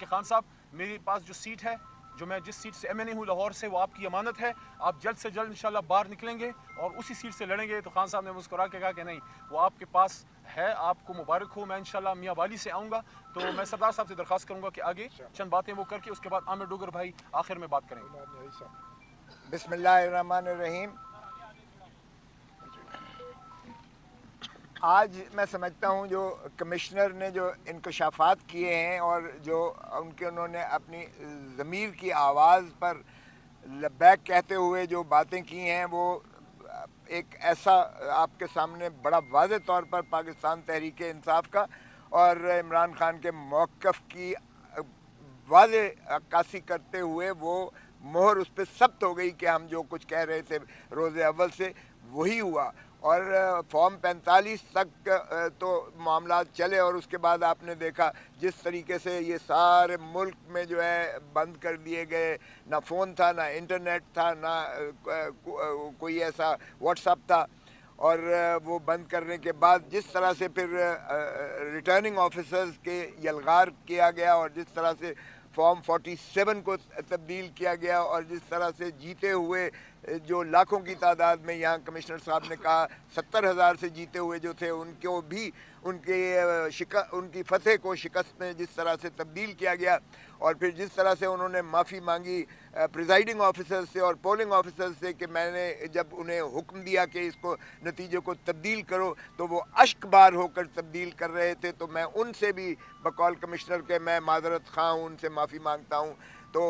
کہ خان صاحب میرے پاس جو سیٹ ہے، جو میں جس سیٹ سے ایم این اے ہوں لاہور سے، وہ آپ کی امانت ہے، آپ جلد سے جلد انشاءاللہ باہر نکلیں گے اور اسی سیٹ سے لڑیں گے۔ تو خان صاحب نے مسکرا کے کہا کہ نہیں، وہ آپ کے پاس ہے، آپ کو مبارک ہو، میں انشاءاللہ میاں والی سے آؤں گا۔ تو میں سردار صاحب سے درخواست کروں گا کہ آگے چند باتیں وہ کر کے اس کے بعد عامر ڈوگر بھائی آخر میں بات کریں گے۔ بسم اللہ الرحمن الرحیم۔ آج میں سمجھتا ہوں جو کمشنر نے جو انکشافات کیے ہیں اور جو انہوں نے اپنی ضمیر کی آواز پر لبیک کہتے ہوئے جو باتیں کی ہیں، وہ ایک ایسا آپ کے سامنے بڑا واضح طور پر پاکستان تحریک انصاف کا اور عمران خان کے موقف کی واضح عکاسی کرتے ہوئے وہ مہر اس پہ ثبت ہو گئی کہ ہم جو کچھ کہہ رہے تھے روز اول سے وہی ہوا۔ اور فارم 45 تک تو معاملات چلے اور اس کے بعد آپ نے دیکھا جس طریقے سے یہ سارے ملک میں جو ہے بند کر دیے گئے، نہ فون تھا، نہ انٹرنیٹ تھا، نہ کوئی ایسا واٹس ایپ تھا، اور وہ بند کرنے کے بعد جس طرح سے پھر ریٹرننگ آفیسرز کے یلغار کیا گیا اور جس طرح سے فارم 47 کو تبدیل کیا گیا اور جس طرح سے جیتے ہوئے جو لاکھوں کی تعداد میں، یہاں کمشنر صاحب نے کہا 70,000 سے جیتے ہوئے جو تھے، ان کو بھی ان کی فتح کو شکست میں جس طرح سے تبدیل کیا گیا، اور پھر جس طرح سے انہوں نے معافی مانگی پریزائڈنگ آفیسر سے اور پولنگ آفیسر سے کہ میں نے جب انہیں حکم دیا کہ اس کو نتیجے کو تبدیل کرو تو وہ اشک بار ہو کر تبدیل کر رہے تھے، تو میں ان سے بھی بقول کمشنر کے میں معذرت خواہ ہوں، ان سے معافی مانگتا ہوں۔ تو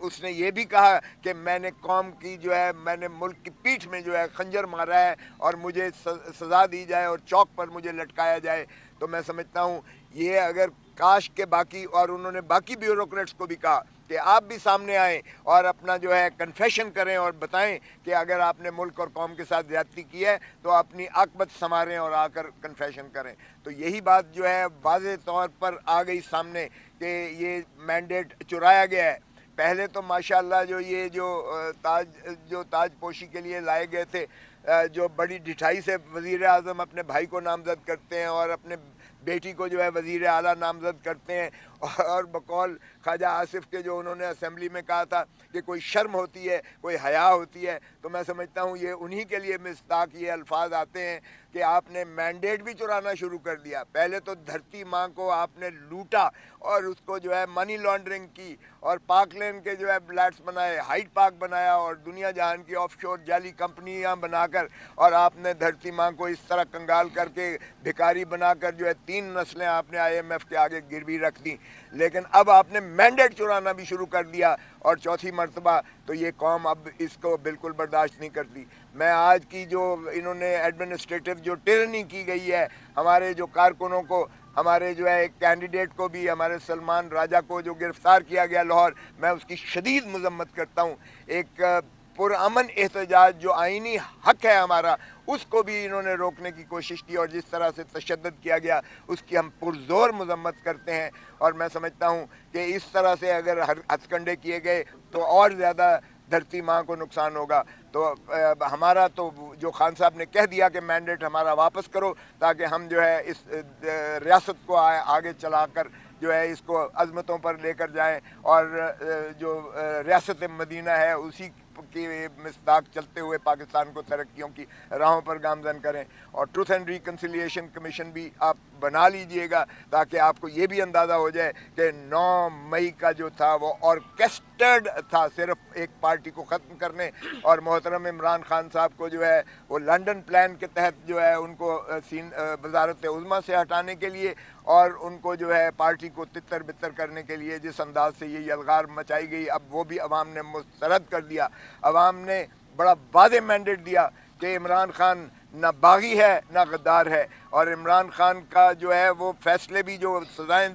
اس نے یہ بھی کہا کہ میں نے قوم کی جو ہے، میں نے ملک کی پیٹھ میں جو ہے خنجر مارا ہے اور مجھے سزا دی جائے اور چوک پر مجھے لٹکایا جائے۔ تو میں سمجھتا ہوں یہ اگر کاش کے باقی، اور انہوں نے باقی بیوروکریٹس کو بھی کہا کہ آپ بھی سامنے آئیں اور اپنا جو ہے کنفیشن کریں اور بتائیں کہ اگر آپ نے ملک اور قوم کے ساتھ زیادتی کی ہے تو اپنی عاقبت سنواریں اور آ کر کنفیشن کریں۔ تو یہی بات جو ہے واضح طور پر آ گئی سامنے کہ یہ مینڈیٹ چرایا گیا ہے۔ پہلے تو ماشاءاللہ جو تاج پوشی کے لیے لائے گئے تھے، جو بڑی ڈٹھائی سے وزیر اعظم اپنے بھائی کو نامزد کرتے ہیں اور اپنے بیٹی کو جو ہے وزیر اعلیٰ نامزد کرتے ہیں، اور بقول خواجہ آصف کے جو انہوں نے اسمبلی میں کہا تھا کہ کوئی شرم ہوتی ہے، کوئی حیا ہوتی ہے، تو میں سمجھتا ہوں یہ انہی کے لیے مصداق یہ الفاظ آتے ہیں کہ آپ نے مینڈیٹ بھی چرانا شروع کر دیا۔ پہلے تو دھرتی ماں کو آپ نے لوٹا اور اس کو جو ہے منی لانڈرنگ کی اور پاک لین کے جو ہے فلیٹس بنائے، ہائیڈ پارک بنایا اور دنیا جہان کی آف شور جعلی کمپنیاں بنا کر، اور آپ نے دھرتی ماں کو اس طرح کنگال کر کے بھکاری بنا کر جو ہے 3 نسلیں آپ نے IMF کے آگے گروی رکھ دی۔ لیکن اب آپ نے مینڈیٹ چرانا بھی شروع کر دیا اور چوتھی مرتبہ، تو یہ قوم اب اس کو بالکل برداشت نہیں کرتی۔ میں آج کی جو انہوں نے ایڈمنسٹریٹو جو ٹرنی کی گئی ہے، ہمارے جو کارکنوں کو، ہمارے جو ہے ایک کینڈیڈیٹ کو بھی، ہمارے سلمان راجہ کو جو گرفتار کیا گیا لاہور، میں اس کی شدید مذمت کرتا ہوں۔ ایک پرامن احتجاج جو آئینی حق ہے ہمارا، اس کو بھی انہوں نے روکنے کی کوشش کی، اور جس طرح سے تشدد کیا گیا اس کی ہم پرزور مذمت کرتے ہیں۔ اور میں سمجھتا ہوں کہ اس طرح سے اگر ہتھ کنڈے کیے گئے تو اور زیادہ دھرتی ماں کو نقصان ہوگا۔ تو ہمارا تو جو خان صاحب نے کہہ دیا کہ مینڈیٹ ہمارا واپس کرو، تاکہ ہم جو ہے اس ریاست کو آگے چلا کر جو ہے اس کو عظمتوں پر لے کر جائیں، اور جو ریاست مدینہ ہے اسی کی مصداق چلتے ہوئے پاکستان کو ترقیوں کی راہوں پر گامزن کریں۔ اور ٹروتھ اینڈ ریکنسیلیشن کمیشن بھی آپ بنا لیجئے گا، تاکہ آپ کو یہ بھی اندازہ ہو جائے کہ 9 مئی کا جو تھا وہ آرکیسٹرڈ تھا صرف ایک پارٹی کو ختم کرنے، اور محترم عمران خان صاحب کو جو ہے وہ لنڈن پلان کے تحت جو ہے ان کو وزارت عظمیٰ سے ہٹانے کے لیے، اور ان کو جو ہے پارٹی کو تتر بتر کرنے کے لیے جس انداز سے یہ یلغار مچائی گئی، اب وہ بھی عوام نے مسترد کر دیا۔ عوام نے بڑا واضح مینڈیٹ دیا کہ عمران خان نہ باغی ہے نہ غدار ہے، اور عمران خان کا جو ہے وہ فیصلے بھی، جو سزائیں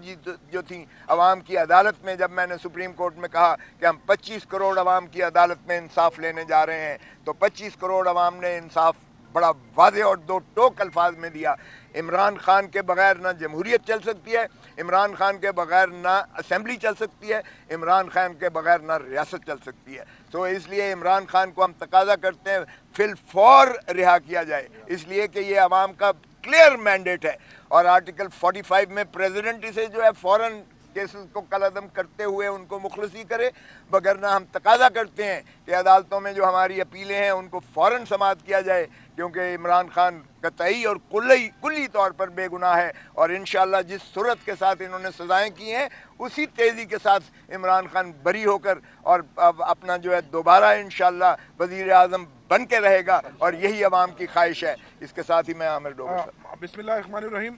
جو تھیں عوام کی عدالت میں، جب میں نے سپریم کورٹ میں کہا کہ ہم 25 کروڑ عوام کی عدالت میں انصاف لینے جا رہے ہیں، تو 25 کروڑ عوام نے انصاف بڑا واضح اور 2 ٹوک الفاظ میں دیا۔ عمران خان کے بغیر نہ جمہوریت چل سکتی ہے، عمران خان کے بغیر نہ اسمبلی چل سکتی ہے، عمران خان کے بغیر نہ ریاست چل سکتی ہے۔ تو اس لیے عمران خان کو ہم تقاضا کرتے ہیں فی الفور رہا کیا جائے، اس لیے کہ یہ عوام کا کلیئر مینڈیٹ ہے، اور آرٹیکل 45 میں پریزیڈنٹ اسے جو ہے فوراً केसेस को कलअदम करते हुए उनको मुखलसी करे, वगरना हम तकाजा करते हैं कि अदालतों में जो हमारी अपीलें हैं उनको फ़ौरन समाअत किया जाए, क्योंकि इमरान खान कतई और कुल्ली तौर पर बेगुनाह है और इंशाअल्लाह जिस सूरत के साथ इन्होंने सज़ाएं की हैं उसी तेज़ी के साथ इमरान खान बरी होकर और अब अपना जो है दोबारा इंशाअल्लाह वज़ीर आज़म बन के रहेगा, और यही अवाम की ख्वाहिश है। इसके साथ ही मैं आमिर डोगर बिस्मिल्लाहिर्रहमानिर्रहीम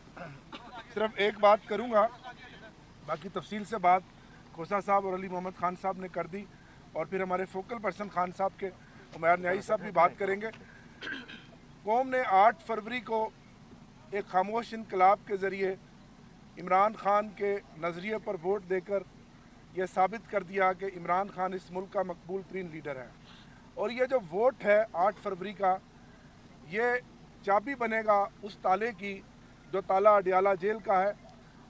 सिर्फ एक बात करूँगा, बाकी तफसील से बात खोसा साहब और अली मोहम्मद खान साहब ने कर दी, और फिर हमारे फोकल पर्सन खान साहब के उमैर न्याई साहब भी बात करेंगे। कौम ने 8 फरवरी को एक खामोश इनकलाब के ज़रिए इमरान खान के नज़रिए पर वोट देकर यह साबित कर दिया कि इमरान खान इस मुल्क का मकबूल तरीन लीडर है, और ये जो वोट है 8 फरवरी का, ये चाबी बनेगा उस ताले की जो ताला अडियाला जेल का है,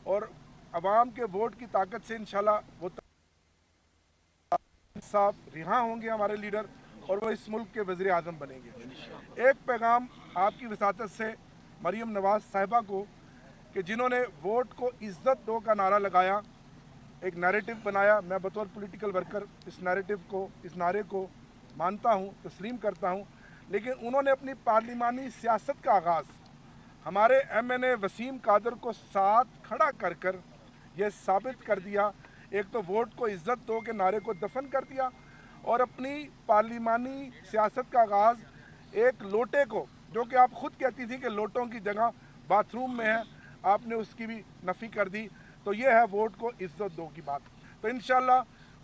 और अवाम के वोट की ताकत से इंशाल्लाह वो साहब रिहा होंगे हमारे लीडर, और वो इस मुल्क के वज़ीर आज़म बनेंगे। एक पैगाम आपकी वसातत से मरीम नवाज़ साहिबा को कि जिन्होंने वोट को इज़्ज़त दो का नारा लगाया, एक नैरेटिव बनाया। मैं बतौर पॉलिटिकल वर्कर इस नैरेटिव को, इस नारे को मानता हूँ, तस्लीम करता हूँ, लेकिन उन्होंने अपनी पार्लिमानी सियासत का आगाज़ हमारे MNA वसीम कादर को साथ खड़ा कर कर यह साबित कर दिया, एक तो वोट को इज़्ज़त दो के नारे को दफन कर दिया, और अपनी पार्लिमानी सियासत का आगाज़ एक लोटे को, जो कि आप खुद कहती थी कि लोटों की जगह बाथरूम में है, आपने उसकी भी नफ़ी कर दी। तो ये है वोट को इज़्ज़त दो की बात। तो इंशाल्लाह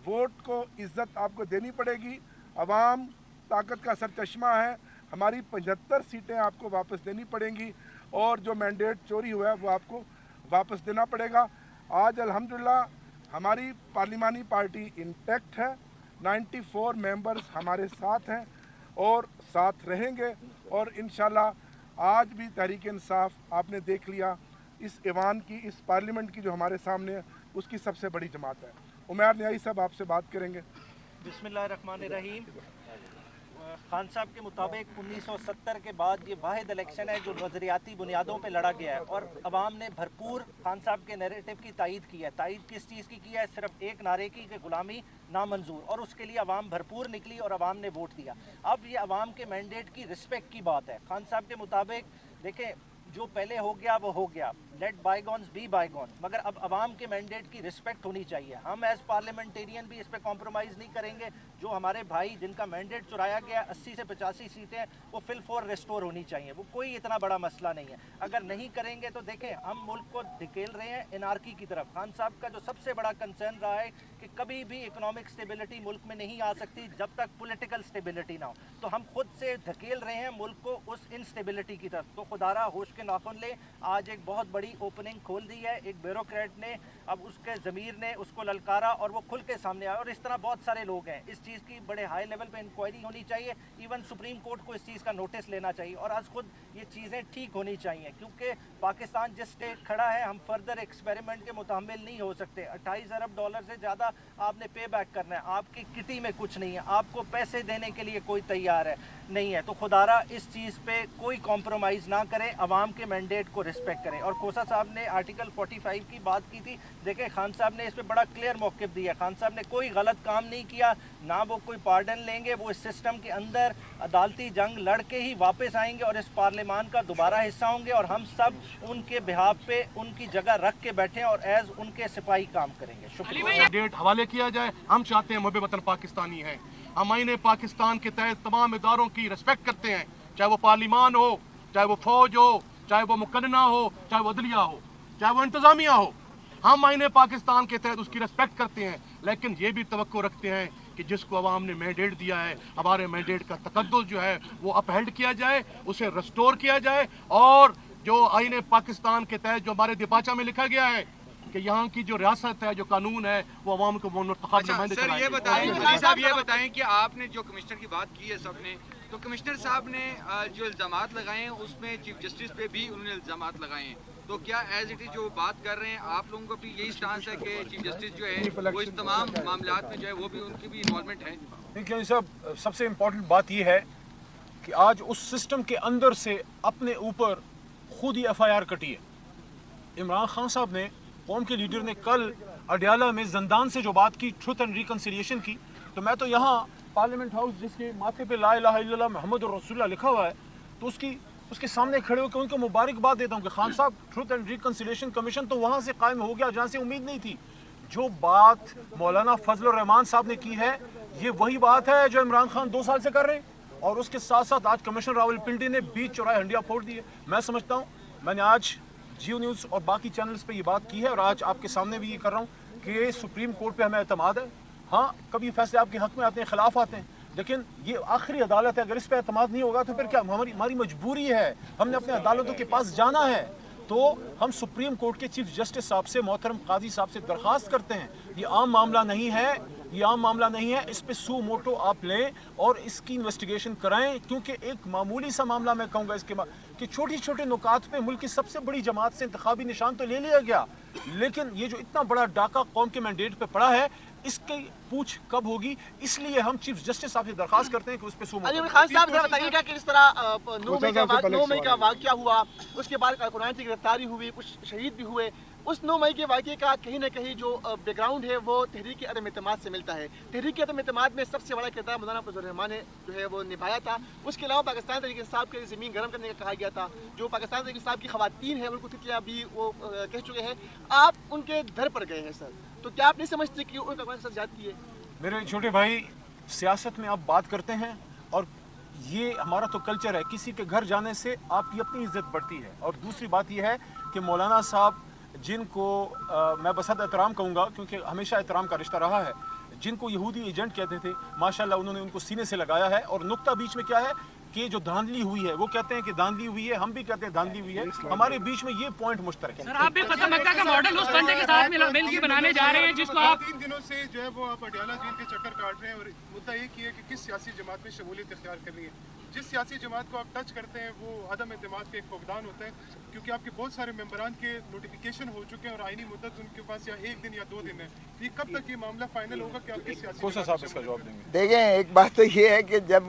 वोट को इज़्ज़त आपको देनी पड़ेगी। अवाम ताकत का सरचश्मा है, हमारी 75 सीटें आपको वापस देनी पड़ेंगी, और जो मैंडेट चोरी हुआ है वो आपको वापस देना पड़ेगा। आज अल्हम्दुलिल्लाह हमारी पार्लिमानी पार्टी इंटैक्ट है, 94 मेंबर्स हमारे साथ हैं और साथ रहेंगे, और इंशाल्लाह आज भी तहरीक इंसाफ आपने देख लिया इस ऐवान की, इस पार्लियामेंट की जो हमारे सामने है, उसकी सबसे बड़ी जमात है। उमैर न्याई साहब आपसे बात करेंगे। बिस्मिल्लाहिर्रहमानिर्रहीम। खान साहब के मुताबिक 1970 के बाद ये वाहिद इलेक्शन है जो नज़रियाती बुनियादों पे लड़ा गया है, और अवाम ने भरपूर खान साहब के नैरेटिव की तायीद की है। तायीद किस चीज़ की है? सिर्फ एक नारे की कि गुलामी नामंजूर, और उसके लिए अवाम भरपूर निकली और अवाम ने वोट दिया। अब ये अवाम के मैंडेट की रिस्पेक्ट की बात है। खान साहब के मुताबिक देखें, जो पहले हो गया वो हो गया, लेट बायगॉन्स बी बायगॉन्स, मगर अब अवाम के मैंडेट की रिस्पेक्ट होनी चाहिए। हम एज पार्लियामेंटेरियन भी इस पर कॉम्प्रोमाइज़ नहीं करेंगे। जो हमारे भाई जिनका मैंडेट चुराया गया 80 से 85 सीटें, वो फिल फॉर रिस्टोर होनी चाहिए। वो कोई इतना बड़ा मसला नहीं है। अगर नहीं करेंगे तो देखें, हम मुल्क को धकेल रहे हैं एनार्की की तरफ। खान साहब का जो सबसे बड़ा कंसर्न रहा है कि कभी भी इकोनॉमिक स्टेबिलिटी मुल्क में नहीं आ सकती जब तक पॉलिटिकल स्टेबिलिटी ना हो। तो हम खुद से धकेल रहे हैं मुल्क को उस इनस्टेबिलिटी की तरफ। तो खुदारा होश के नाखुन ले, आज एक बहुत बड़ी ओपनिंग खोल दी है। एक ब्यूरोक्रेट ने, अब उसके ज़मीर ने उसको ललकारा और वो खुल के सामने आया, और इस तरह बहुत सारे लोग हैं। इस चीज़ की बड़े हाई लेवल पे इंक्वायरी होनी चाहिए। इवन सुप्रीम कोर्ट को इस चीज़ का नोटिस लेना चाहिए, और आज खुद ये चीज़ें ठीक होनी चाहिए, क्योंकि पाकिस्तान जिस स्टेट खड़ा है, हम फर्दर एक्सपेरिमेंट के मुतामिल नहीं हो सकते। 28 अरब डॉलर से ज़्यादा आपने पे बैक करना है, आपकी किटी में कुछ नहीं है, आपको पैसे देने के लिए कोई तैयार है नहीं है। तो खुदारा इस चीज़ पे कोई कॉम्प्रोमाइज़ ना करें, अवाम के मैंडेट को रिस्पेक्ट करें। और खोसा साहब ने आर्टिकल 45 की बात की थी। देखें, खान साहब ने इस पे बड़ा क्लियर मौक़िफ़ दिया। खान साहब ने कोई गलत काम नहीं किया, ना वो कोई पार्डन लेंगे। वो इस सिस्टम के अंदर अदालती जंग लड़ के ही वापस आएंगे और इस पार्लियामान का दोबारा हिस्सा होंगे, और हम सब उनके बिहाफ पे उनकी जगह रख के बैठे और एज उनके सिपाही काम करेंगे। शुक्रिया। डेट हवाले किया जाए। हम चाहते हैं मुहब्बे वतन पाकिस्तानी हैं, हम आईने पाकिस्तान के तहत तमाम इदारों की रिस्पेक्ट करते हैं, चाहे वो पार्लिमान हो, चाहे वो फौज हो, चाहे वो मुकन्ना हो, चाहे वो अदलिया हो, चाहे वो इंतजामिया हो। हम आईने पाकिस्तान के तहत उसकी रिस्पेक्ट करते हैं, लेकिन ये भी तवक्को रखते हैं कि जिसको अवाम ने मैंडेट दिया है, हमारे मैंडेट का तकद्दुस जो है वो अपहेल्ड किया जाए, उसे रिस्टोर किया जाए, और जो आईने पाकिस्तान के तहत जो हमारे दिपाचा में लिखा गया है कि यहाँ की जो रियासत है, जो कानून है, वो अवाम को सर ये बताएं, साहब ये बताएं कि आपने जो कमिश्नर की बात की है सबने, तो कमिश्नर साहब ने जो इल्ज़ामात लगाए हैं उसमें चीफ जस्टिस पे भी उन्होंने इल्ज़ामात लगाए हैं, तो क्या एज इट इज जो बात कर रहे हैं आप लोगों का भी यही स्टांस है कि चीफ जस्टिस जो है वो इस तमाम मामलात में जो है वो भी उनकी भी इन्वॉल्वमेंट है? देखिए साहब, सबसे इम्पोर्टेंट बात यह है कि आज उस सिस्टम के अंदर से अपने ऊपर खुद ही FIR कटी है। इमरान खान साहब ने, कौम के लीडर ने कल अडियाला में जंदान से जो बात की ट्रुथ एंड रिकन्सिलिएशन की, तो मैं तो यहाँ पार्लियामेंट हाउस जिसके माथे पे ला इलाहा इल्लल्लाह मुहम्मद रसूलुल्लाह लिखा हुआ है, तो उसके सामने खड़े होकर उनको मुबारकबाद देता हूँ कि खान साहब ट्रुथ एंड रिकन्सिलिएशन कमीशन तो वहाँ से कायम हो गया जहाँ से उम्मीद नहीं थी। जो बात मौलाना फजलुर रहमान साहब ने की है, ये वही बात है जो इमरान खान 2 साल से कर रहे हैं, और उसके साथ साथ आज कमिश्नर रावलपिंडी ने बीच चौराहे हंडिया फोड़ दी है। मैं समझता हूँ, मैंने आज जियो न्यूज़ और बाकी चैनल्स पे ये बात की है और आज आपके सामने भी ये कर रहा हूँ कि सुप्रीम कोर्ट पे हमें एतमाद है। हाँ, कभी फैसले आपके हक में आते हैं, खिलाफ आते हैं, लेकिन ये आखिरी अदालत है। अगर इस पे एतमाद नहीं होगा तो फिर क्या, हमारी मजबूरी है, हमने अपने अदालतों के पास जाना है। तो हम सुप्रीम कोर्ट के चीफ जस्टिस साहब से, मोहतरम काजी साहब से दरख्वास्त करते हैं, ये आम मामला नहीं है, ये आम मामला नहीं है, इस पे सू मोटो आप लें और इसकी इन्वेस्टिगेशन कराएं, क्योंकि एक मामूली सा मामला मैं कहूँगा इसके बाद कि छोटी छोटे नुकात पे मुल्क की सबसे बड़ी जमात से इंतखाबी निशान तो ले लिया गया, लेकिन ये जो इतना बड़ा डाका कौम के मैंडेट पे पड़ा है, इसकी पूछ कब होगी। इसलिए हम चीफ जस्टिस साहब से दरख्वास्त करते हैं कि उस पे सू मोटो। खान साहब जरा बताइएगा कि इस तरह 9 मई का वाक़या हुआ, उसके बाद कारकुनान की गिरफ्तारी हुई, कुछ शहीद भी हुए, उस 9 मई के वाक़े का कहीं ना कहीं जो बैकग्राउंड है वो तहरीक अदम एतमाद से मिलता है। तहरीक अदम एतमाद में सबसे बड़ा किरदार मौलाना फजलुर रहमान ने जो है वो निभाया था। उसके अलावा पाकिस्तान तहरीक इंसाफ के ज़मीन गर्म करने का कहा गया था, जो पाकिस्तान तहरीक इंसाफ की ख़वातीन हैं उनको तितलियाँ भी वो कह चुके हैं। आप उनके दर पर गए हैं सर, तो क्या आप नहीं समझते कि उनका कौन सा जाती है? मेरे छोटे भाई, सियासत में आप बात करते हैं और ये हमारा तो कल्चर है, किसी के घर जाने से आपकी अपनी इज्जत बढ़ती है। और दूसरी बात ये है कि मौलाना साहब जिनको मैं बसत एहतराम कहूँगा, क्योंकि हमेशा एहतराम का रिश्ता रहा है, जिनको यहूदी एजेंट कहते थे, माशाल्लाह उन्होंने उनको सीने से लगाया है। और नुक्ता बीच में क्या है कि जो धांधली हुई है, वो कहते हैं कि धांधली हुई है, हम भी कहते हैं धांधली हुई है, हमारे बीच में ये पॉइंट मुश्तरक है। सर, आप भी फतह मक्का का मॉडल उस फंडे के साथ मिल के बनाने जा रहे हैं जिसको आप 3 दिनों से जो है वो आप अडियाला जेल के चक्कर काट रहे हैं, और मुद्दा ये है कि किस सियासी जमात में शमूलियत इख्तियार करनी है। जिस सियासी जमात को आप टच करते हैं वो अदम एतमाद का एक फुकदान होता है, क्योंकि आपके बहुत सारे मेंबरान के नोटिफिकेशन हो चुके हैं और आईनी मुद्दत उनके पास या 1 दिन या 2 दिन है। ये कब तक ये मामला फाइनल होगा कि आप किस सियासी साहब इसका जवाब देंगे? देखें, एक बात तो ये है कि जब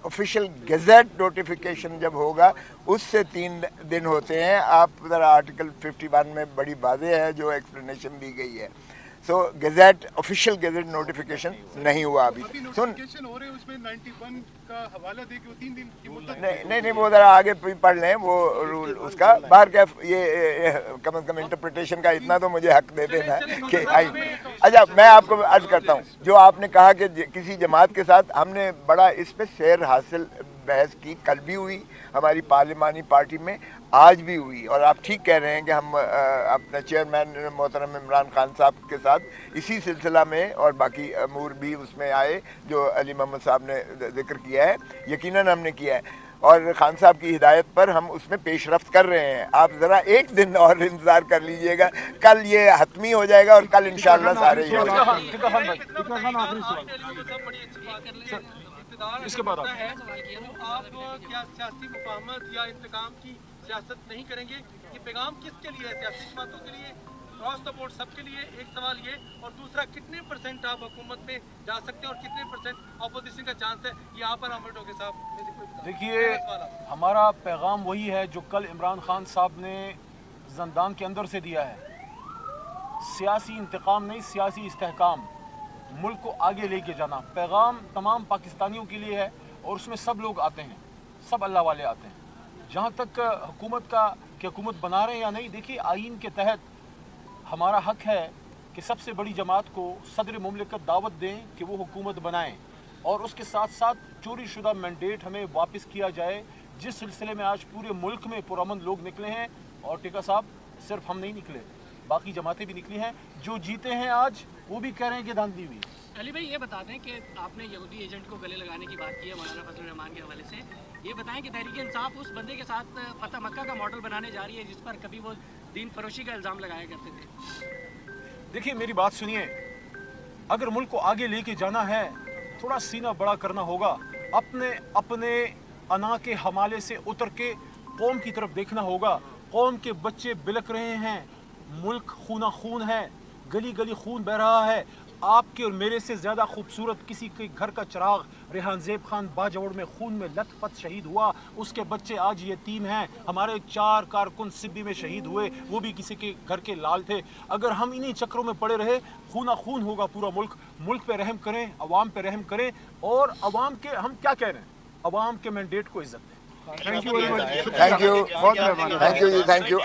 ऑफिशियल गैजेट नोटिफिकेशन जब होगा उससे 3 दिन होते हैं। आप ज़रा आर्टिकल 51 में बड़ी वाज़ेह है जो एक्सप्लेनेशन दी गई है। सो गैजेट, ऑफिशियल गैजेट नोटिफिकेशन नहीं हुआ अभी। सुन, हो रहे हैं उसमें 91 का हवाला दे के वो 3 दिन की मुद्दत नहीं, वो ज़रा आगे पढ़ लें वो रूल उसका। बाहर क्या ये कम से कम इंटरप्रिटेशन का इतना तो मुझे हक दे देना कि अच्छा, मैं आपको अर्ज करता हूँ, जो आपने कहा कि किसी जमात के साथ हमने बड़ा इस पर शेर हासिल बहस की, कल भी हुई हमारी पार्लिमानी पार्टी में, आज भी हुई। और आप ठीक कह रहे हैं कि हम अपने चेयरमैन मोहतरम इमरान खान साहब के साथ इसी सिलसिला में और बाकी अमूर भी उसमें आए जो अली मोहम्मद साहब ने जिक्र किया है, यकीनन हमने किया है, और खान साहब की हिदायत पर हम उसमें पेशरफ्त कर रहे हैं। आप ज़रा 1 दिन और इंतज़ार कर लीजिएगा, कल ये हतमी हो जाएगा और कल इंशाअल्लाह सारे ही इसके बाद आप क्या सियासी मुफाहमत या इंतकाम की सियासत नहीं करेंगे? ये पैगाम किसके लिए है? सियासी जमातों के लिए, क्रॉस द बोर्ड सबके लिए? एक सवाल ये, और दूसरा कितने % आप हुकूमत में जा सकते हैं और कितने % अपोजिशन का चांस है? ये आप पर अमर डोगे साहब। देखिए, हमारा पैगाम वही है जो कल इमरान खान साहब ने जंदान के अंदर से दिया है। सियासी इंतकाम नहीं, सियासी इस्तेहकाम, मुल्क को आगे लेके जाना। पैगाम तमाम पाकिस्तानियों के लिए है और उसमें सब लोग आते हैं, सब अल्लाह वाले आते हैं। जहाँ तक हुकूमत का कि हुकूमत बना रहे हैं या नहीं, देखिए आइन के तहत हमारा हक है कि सबसे बड़ी जमात को सदर मुमलिकत दावत दें कि वो हुकूमत बनाएं, और उसके साथ साथ चोरी शुदा मैंडेट हमें वापस किया जाए, जिस सिलसिले में आज पूरे मुल्क में पुरअमन लोग निकले हैं। और टिका साहब, सिर्फ हम नहीं निकले, बाकी जमातें भी निकली हैं। जो जीते हैं आज वो भी कह रहे हैं कि धांधली हुई। अली भाई, ये बता दें कि आपने यहूदी एजेंट को गले लगाने की बात की है मौलाना फजलुर रहमान के हवाले से, ये बताएं कि तहरीक इंसाफ उस बंदे के साथ फतह मक्का का मॉडल बनाने जा रही है जिस पर कभी वो दीन फरोशी का इल्ज़ाम लगाया करते थे। देखिए, मेरी बात सुनिए, अगर मुल्क को आगे लेके जाना है, थोड़ा सीना बड़ा करना होगा, अपने अना के हमाले से उतर के कौम की तरफ देखना होगा। कौम के बच्चे बिलक रहे हैं, मुल्क खूना खून है, गली गली खून बह रहा है, آپ کے اور میرے سے زیادہ خوبصورت کسی کے گھر کا چراغ ریحان زیب خان باجوڑ میں خون میں لت پت شہید ہوا، اس کے بچے آج یتیم ہیں. ہمارے 4 کارکن سبی میں شہید ہوئے، وہ بھی کسی کے گھر کے لال تھے. اگر ہم انہی چکروں میں پڑے رہے خونہ خون ہوگا پورا ملک. ملک پہ رحم کریں، عوام پہ رحم کریں، اور عوام کے ہم کیا کہہ رہے ہیں، عوام کے مینڈیٹ کو عزت دیں. تھینک یو جی، تھینک یو.